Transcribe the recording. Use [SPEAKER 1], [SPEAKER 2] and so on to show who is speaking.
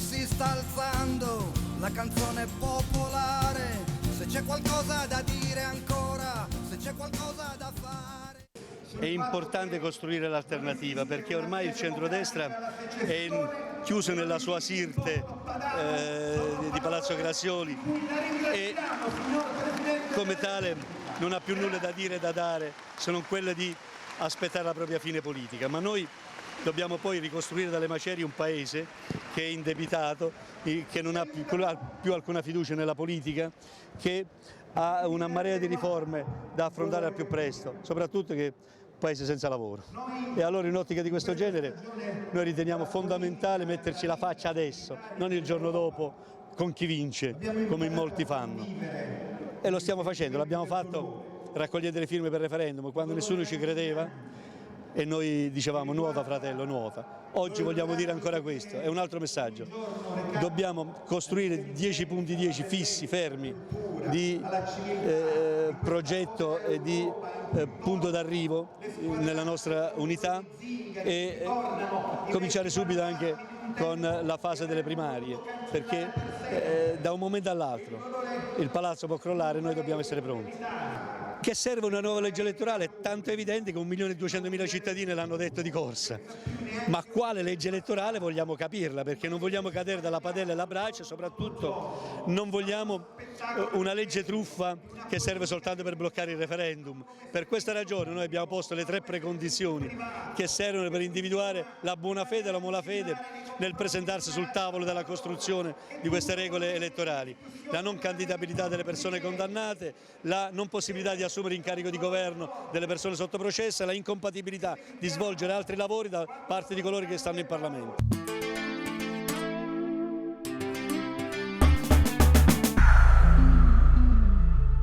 [SPEAKER 1] si sta alzando la canzone popolare, se c'è qualcosa da dire ancora, se c'è qualcosa da fare.
[SPEAKER 2] È importante costruire l'alternativa perché ormai il centrodestra è chiuso nella sua sirte di Palazzo Grazioli e come tale non ha più nulla da dire e da dare se non quelle di aspettare la propria fine politica, ma noi dobbiamo poi ricostruire dalle macerie un paese che è indebitato, che non ha più alcuna fiducia nella politica, che ha una marea di riforme da affrontare al più presto, soprattutto che è un paese senza lavoro. E allora in un'ottica di questo genere noi riteniamo fondamentale metterci la faccia adesso, non il giorno dopo con chi vince, come in molti fanno. E lo stiamo facendo, l'abbiamo fatto raccogliendo le firme per il referendum, quando nessuno ci credeva e noi dicevamo nuota fratello, nuota. Oggi vogliamo dire ancora questo, è un altro messaggio. Dobbiamo costruire 10 punti 10 fissi, fermi, di progetto e di punto d'arrivo nella nostra unità e cominciare subito anche con la fase delle primarie, perché da un momento all'altro il palazzo può crollare e noi dobbiamo essere pronti. Che serve una nuova legge elettorale è tanto evidente che 1.200.000 cittadini l'hanno detto di corsa, ma quale legge elettorale vogliamo capirla, perché non vogliamo cadere dalla padella e alla brace, soprattutto non vogliamo una legge truffa che serve soltanto per bloccare il referendum. Per questa ragione noi abbiamo posto le 3 precondizioni che servono per individuare la buona fede e la malafede nel presentarsi sul tavolo della costruzione di queste regole elettorali: la non candidabilità delle persone condannate, la non possibilità di assumere incarico di governo delle persone sotto processo e la incompatibilità di svolgere altri lavori da parte di coloro che stanno in Parlamento.